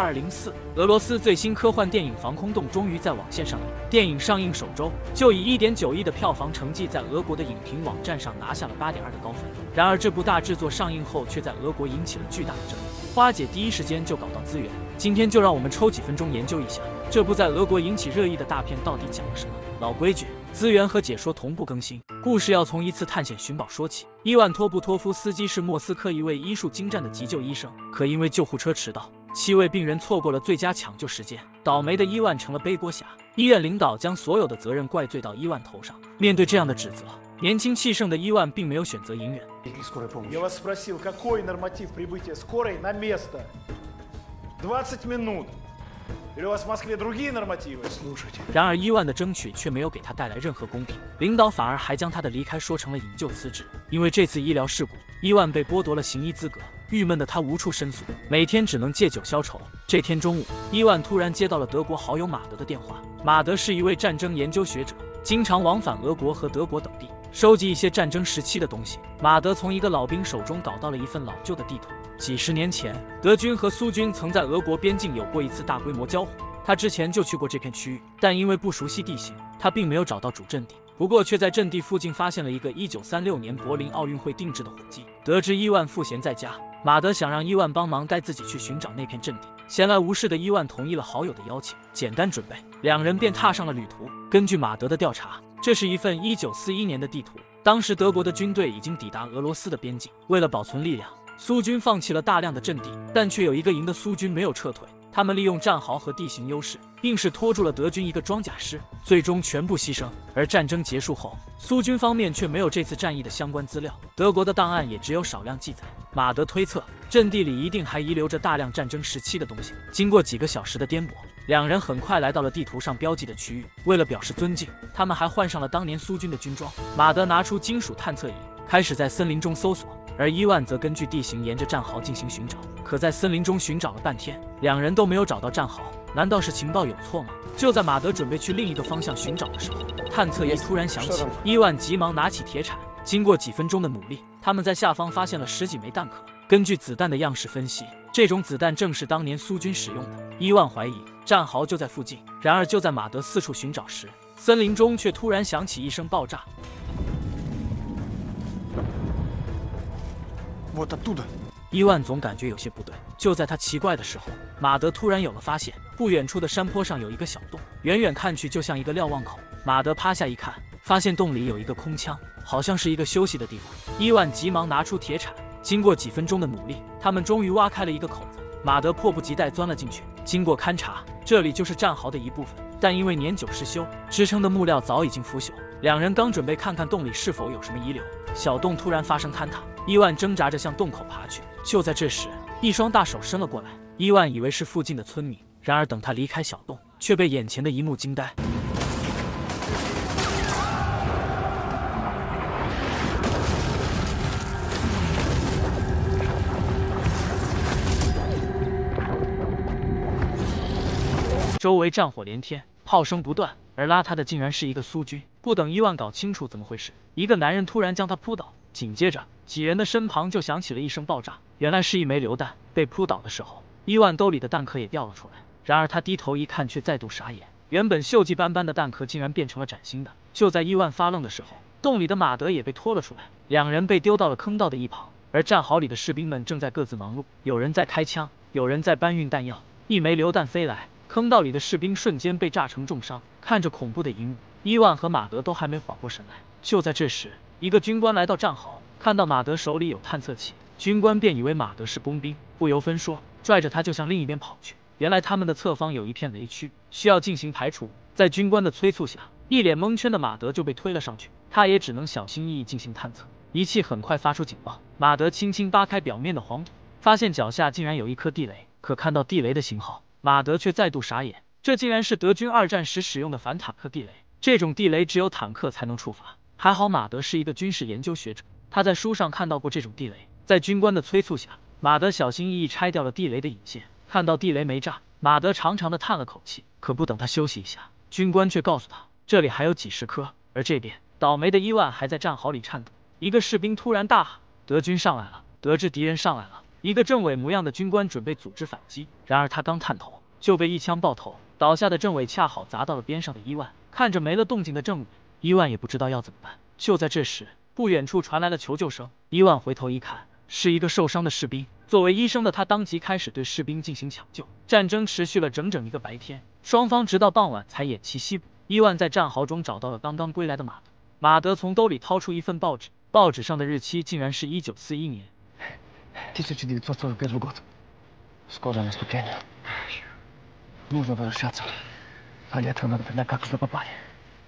2204，俄罗斯最新科幻电影《防空洞》终于在网线上映。电影上映首周就以1.9亿的票房成绩，在俄国的影评网站上拿下了8.2的高分。然而，这部大制作上映后，却在俄国引起了巨大的争议。花姐第一时间就搞到资源，今天就让我们抽几分钟研究一下，这部在俄国引起热议的大片到底讲了什么。老规矩，资源和解说同步更新。故事要从一次探险寻宝说起。伊万托布托夫斯基是莫斯科一位医术精湛的急救医生，可因为救护车迟到，7位病人错过了最佳抢救时间，倒霉的伊万成了背锅侠。医院领导将所有的责任怪罪到伊万头上。面对这样的指责，年轻气盛的伊万并没有选择隐忍。Я вас спросил, какой норматив прибытия скорой на место? 20 минут. Или у вас в Москве другие нормативы? Слушайте. 然而伊万的争取却没有给他带来任何公平，领导反而还将他的离开说成了引咎辞职。因为这次医疗事故，伊万被剥夺了行医资格，郁闷的他无处申诉，每天只能借酒消愁。这天中午，伊万突然接到了德国好友马德的电话。马德是一位战争研究学者，经常往返俄国和德国等地，收集一些战争时期的东西。马德从一个老兵手中搞到了一份老旧的地图。几十年前，德军和苏军曾在俄国边境有过一次大规模交火。他之前就去过这片区域，但因为不熟悉地形，他并没有找到主阵地。不过却在阵地附近发现了一个1936年柏林奥运会定制的火机。得知伊万赋闲在家，马德想让伊万帮忙，带自己去寻找那片阵地。闲来无事的伊万同意了好友的邀请，简单准备，两人便踏上了旅途。根据马德的调查，这是一份1941年的地图。当时德国的军队已经抵达俄罗斯的边境，为了保存力量，苏军放弃了大量的阵地，但却有一个营的苏军没有撤退。他们利用战壕和地形优势，硬是拖住了德军一个装甲师，最终全部牺牲。而战争结束后，苏军方面却没有这次战役的相关资料，德国的档案也只有少量记载。马德推测，阵地里一定还遗留着大量战争时期的东西。经过几个小时的颠簸，两人很快来到了地图上标记的区域。为了表示尊敬，他们还换上了当年苏军的军装。马德拿出金属探测仪，开始在森林中搜索，而伊万则根据地形沿着战壕进行寻找。可在森林中寻找了半天，两人都没有找到战壕。难道是情报有错吗？就在马德准备去另一个方向寻找的时候，探测仪突然响起，伊万急忙拿起铁铲。经过几分钟的努力，他们在下方发现了10几枚弹壳。根据子弹的样式分析，这种子弹正是当年苏军使用的。伊万怀疑战壕就在附近，然而就在马德四处寻找时，森林中却突然响起一声爆炸。伊万总感觉有些不对，就在他奇怪的时候，马德突然有了发现。不远处的山坡上有一个小洞，远远看去就像一个瞭望口。马德趴下一看，发现洞里有一个空腔，好像是一个休息的地方。伊万急忙拿出铁铲，经过几分钟的努力，他们终于挖开了一个口子。马德迫不及待钻了进去。经过勘察，这里就是战壕的一部分，但因为年久失修，支撑的木料早已经腐朽。两人刚准备看看洞里是否有什么遗留，小洞突然发生坍塌。伊万挣扎着向洞口爬去，就在这时，一双大手伸了过来。伊万以为是附近的村民，然而等他离开小洞，却被眼前的一幕惊呆。周围战火连天，炮声不断，而拉他的竟然是一个苏军。不等伊万搞清楚怎么回事，一个男人突然将他扑倒。紧接着，几人的身旁就响起了一声爆炸，原来是一枚榴弹。被扑倒的时候，伊万兜里的弹壳也掉了出来。然而他低头一看，却再度傻眼，原本锈迹斑斑的弹壳竟然变成了崭新的。就在伊万发愣的时候，洞里的马德也被拖了出来，两人被丢到了坑道的一旁。而战壕里的士兵们正在各自忙碌，有人在开枪，有人在搬运弹药。一枚榴弹飞来，坑道里的士兵瞬间被炸成重伤。看着恐怖的一幕，伊万和马德都还没缓过神来。就在这时，一个军官来到战壕，看到马德手里有探测器，军官便以为马德是工兵，不由分说，拽着他就向另一边跑去。原来他们的侧方有一片雷区，需要进行排除。在军官的催促下，一脸蒙圈的马德就被推了上去，他也只能小心翼翼进行探测。仪器很快发出警报，马德轻轻扒开表面的黄土，发现脚下竟然有一颗地雷。可看到地雷的型号，马德却再度傻眼，这竟然是德军2战时使用的反坦克地雷。这种地雷只有坦克才能触发。还好马德是一个军事研究学者，他在书上看到过这种地雷。在军官的催促下，马德小心翼翼拆掉了地雷的引线。看到地雷没炸，马德长长的叹了口气。可不等他休息一下，军官却告诉他，这里还有几10颗。而这边，倒霉的伊万还在战壕里颤抖。一个士兵突然大喊：“德军上来了！”得知敌人上来了，一个政委模样的军官准备组织反击，然而他刚探头就被一枪爆头，倒下的政委恰好砸到了边上的伊万。看着没了动静的政委，伊万也不知道要怎么办。就在这时，不远处传来了求救声。伊万回头一看，是一个受伤的士兵。作为医生的他当即开始对士兵进行抢救。战争持续了整整一个白天，双方直到傍晚才偃旗息鼓。伊万在战壕中找到了刚刚归来的马德。马德从兜里掏出一份报纸，报纸上的日期竟然是1941年。1941 год. Скоро наступление. Нужно возвращаться. А для этого надо понять, как сюда попали.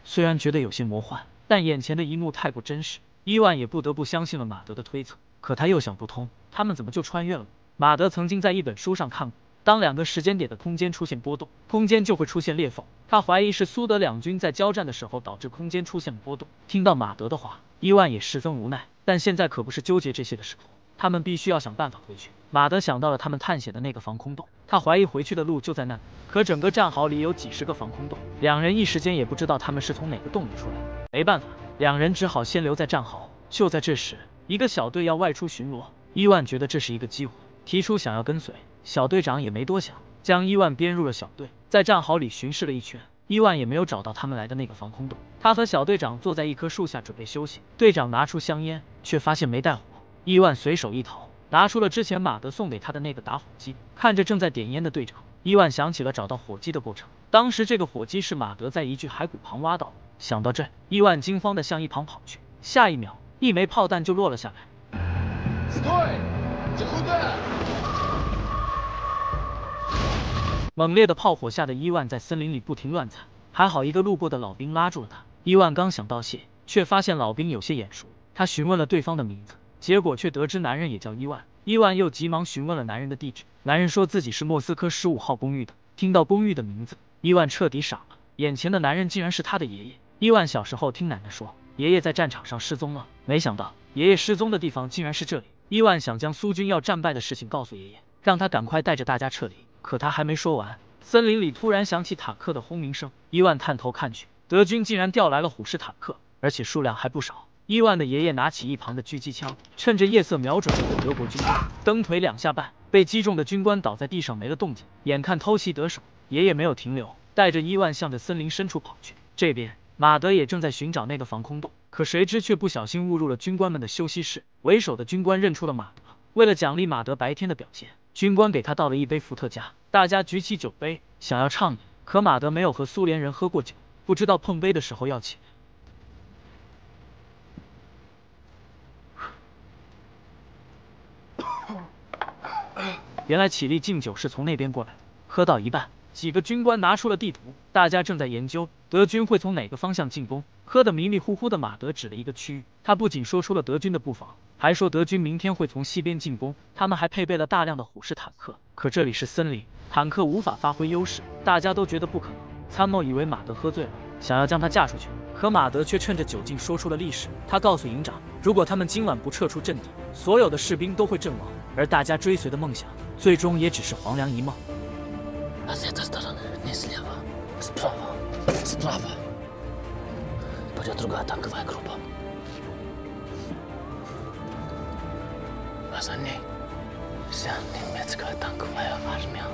虽然觉得有些魔幻，但眼前的一幕太过真实，伊万也不得不相信了马德的推测。可他又想不通，他们怎么就穿越了？马德曾经在一本书上看过，当两个时间点的空间出现波动，空间就会出现裂缝。他怀疑是苏德两军在交战的时候导致空间出现了波动。听到马德的话，伊万也十分无奈，但现在可不是纠结这些的时候，他们必须要想办法回去。马德想到了他们探险的那个防空洞，他怀疑回去的路就在那里。可整个战壕里有几十个防空洞，两人一时间也不知道他们是从哪个洞里出来的。没办法，两人只好先留在战壕。就在这时，一个小队要外出巡逻，伊万觉得这是一个机会，提出想要跟随。小队长也没多想，将伊万编入了小队，在战壕里巡视了一圈。伊万也没有找到他们来的那个防空洞。他和小队长坐在一棵树下准备休息，队长拿出香烟，却发现没带火。伊万随手一掏，拿出了之前马德送给他的那个打火机。看着正在点烟的队长，伊万想起了找到火机的过程。当时这个火机是马德在一具骸骨旁挖到的。想到这，伊万惊慌地向一旁跑去，下一秒，一枚炮弹就落了下来。猛烈的炮火吓得伊万在森林里不停乱窜，还好一个路过的老兵拉住了他。伊万刚想道谢，却发现老兵有些眼熟。他询问了对方的名字，结果却得知男人也叫伊万。伊万又急忙询问了男人的地址，男人说自己是莫斯科15号公寓的。听到公寓的名字，伊万彻底傻了，眼前的男人竟然是他的爷爷。伊万小时候听奶奶说，爷爷在战场上失踪了，没想到爷爷失踪的地方竟然是这里。伊万想将苏军要战败的事情告诉爷爷，让他赶快带着大家撤离。可他还没说完，森林里突然响起坦克的轰鸣声。伊万探头看去，德军竟然调来了虎式坦克，而且数量还不少。伊万的爷爷拿起一旁的狙击枪，趁着夜色瞄准了德国军官，蹬腿2下半，被击中的军官倒在地上没了动静。眼看偷袭得手，爷爷没有停留，带着伊万向着森林深处跑去。这边马德也正在寻找那个防空洞，可谁知却不小心误入了军官们的休息室。为首的军官认出了马德，为了奖励马德白天的表现，军官给他倒了一杯伏特加。大家举起酒杯想要畅饮，可马德没有和苏联人喝过酒，不知道碰杯的时候要起。原来起立敬酒是从那边过来的。喝到一半，几个军官拿出了地图，大家正在研究德军会从哪个方向进攻。喝得迷迷糊糊的马德指了一个区域，他不仅说出了德军的布防，还说德军明天会从西边进攻，他们还配备了大量的虎式坦克。可这里是森林，坦克无法发挥优势，大家都觉得不可能。参谋以为马德喝醉了，想要将他架出去，可马德却趁着酒劲说出了历史。他告诉营长，如果他们今晚不撤出阵地，所有的士兵都会阵亡，而大家追随的梦想，最终也只是黄粱一梦。Пойдет другая танковая группа. А за ней вся немецкая танковая армия.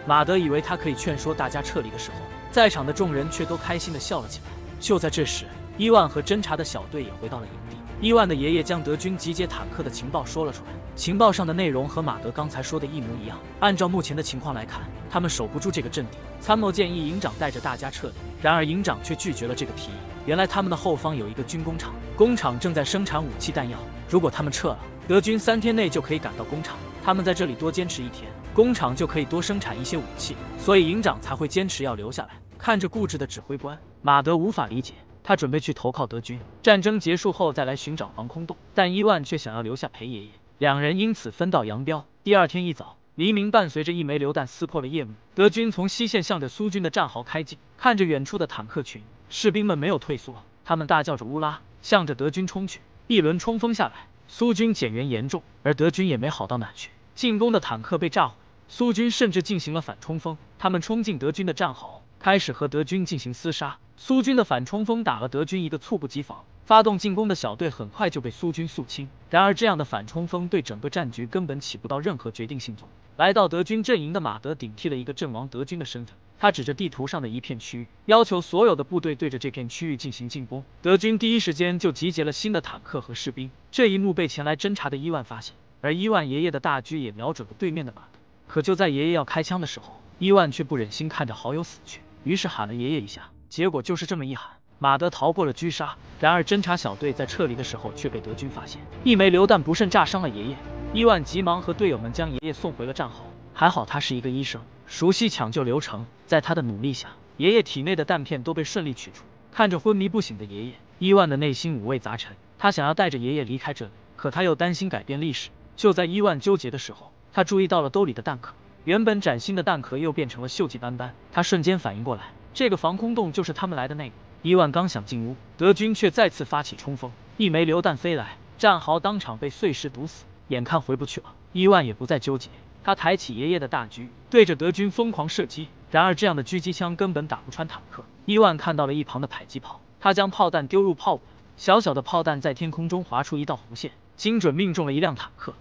马德以为他可以劝说大家撤离的时候，在场的众人却都开心地笑了起来。就在这时，伊万和侦察的小队也回到了营地。伊万的爷爷将德军集结坦克的情报说了出来，情报上的内容和马德刚才说的一模一样。按照目前的情况来看，他们守不住这个阵地。参谋建议营长带着大家撤离，然而营长却拒绝了这个提议。原来他们的后方有一个军工厂，工厂正在生产武器弹药，如果他们撤了，德军3天内就可以赶到工厂，他们在这里多坚持1天，工厂就可以多生产一些武器，所以营长才会坚持要留下来。看着固执的指挥官，马德无法理解。他准备去投靠德军，战争结束后再来寻找防空洞，但伊万却想要留下陪爷爷，两人因此分道扬镳。第二天一早，黎明伴随着一枚榴弹撕破了夜幕，德军从西线向着苏军的战壕开进。看着远处的坦克群，士兵们没有退缩，他们大叫着乌拉，向着德军冲去。一轮冲锋下来，苏军减员严重，而德军也没好到哪去，进攻的坦克被炸毁，苏军甚至进行了反冲锋，他们冲进德军的战壕，开始和德军进行厮杀。苏军的反冲锋打了德军一个猝不及防，发动进攻的小队很快就被苏军肃清。然而，这样的反冲锋对整个战局根本起不到任何决定性作用。来到德军阵营的马德顶替了一个阵亡德军的身份，他指着地图上的一片区域，要求所有的部队对着这片区域进行进攻。德军第一时间就集结了新的坦克和士兵。这一幕被前来侦察的伊万发现，而伊万爷爷的大狙也瞄准了对面的马德。可就在爷爷要开枪的时候，伊万却不忍心看着好友死去，于是喊了爷爷一下。结果就是这么一喊，马德逃过了狙杀。然而侦察小队在撤离的时候却被德军发现，一枚榴弹不慎炸伤了爷爷。伊万急忙和队友们将爷爷送回了战壕。还好他是一个医生，熟悉抢救流程，在他的努力下，爷爷体内的弹片都被顺利取出。看着昏迷不醒的爷爷，伊万的内心五味杂陈。他想要带着爷爷离开这里，可他又担心改变历史。就在伊万纠结的时候，他注意到了兜里的弹壳，原本崭新的弹壳又变成了锈迹斑斑。他瞬间反应过来，这个防空洞就是他们来的那个。伊万刚想进屋，德军却再次发起冲锋，一枚榴弹飞来，战壕当场被碎石堵死，眼看回不去了，伊万也不再纠结。他抬起爷爷的大狙，对着德军疯狂射击。然而这样的狙击枪根本打不穿坦克。伊万看到了一旁的迫击炮，他将炮弹丢入炮管，小小的炮弹在天空中划出一道红线，精准命中了一辆坦克。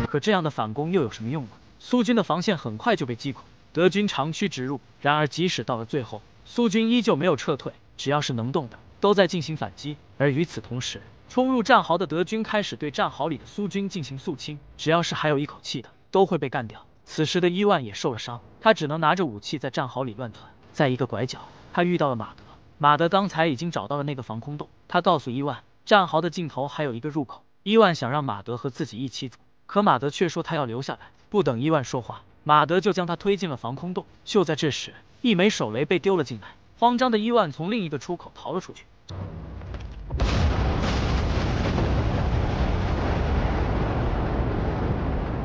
可这样的反攻又有什么用呢？苏军的防线很快就被击垮，德军长驱直入。然而即使到了最后，苏军依旧没有撤退，只要是能动的都在进行反击。而与此同时，冲入战壕的德军开始对战壕里的苏军进行肃清，只要是还有一口气的都会被干掉。此时的伊万也受了伤，他只能拿着武器在战壕里乱窜。在一个拐角，他遇到了马德。马德刚才已经找到了那个防空洞，他告诉伊万，战壕的尽头还有一个入口。伊万想让马德和自己一起走，可马德却说他要留下来。不等伊万说话，马德就将他推进了防空洞。就在这时，一枚手雷被丢了进来，慌张的伊万从另一个出口逃了出去。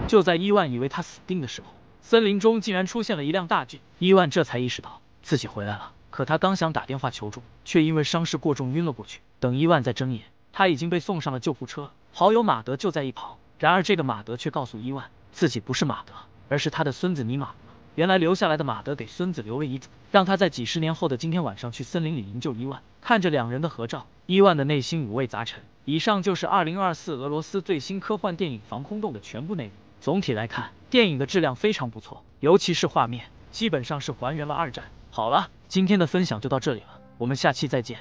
就在伊万以为他死定的时候，森林中竟然出现了一辆大军。伊万这才意识到自己回来了，可他刚想打电话求助，却因为伤势过重晕了过去。等伊万再睁眼，他已经被送上了救护车，好友马德就在一旁。然而这个马德却告诉伊万，自己不是马德，而是他的孙子尼玛。原来留下来的马德给孙子留了遗嘱，让他在几十年后的今天晚上去森林里营救伊万。看着两人的合照，伊万的内心五味杂陈。以上就是2024俄罗斯最新科幻电影《防空洞》的全部内容。总体来看，电影的质量非常不错，尤其是画面，基本上是还原了二战。好了，今天的分享就到这里了，我们下期再见。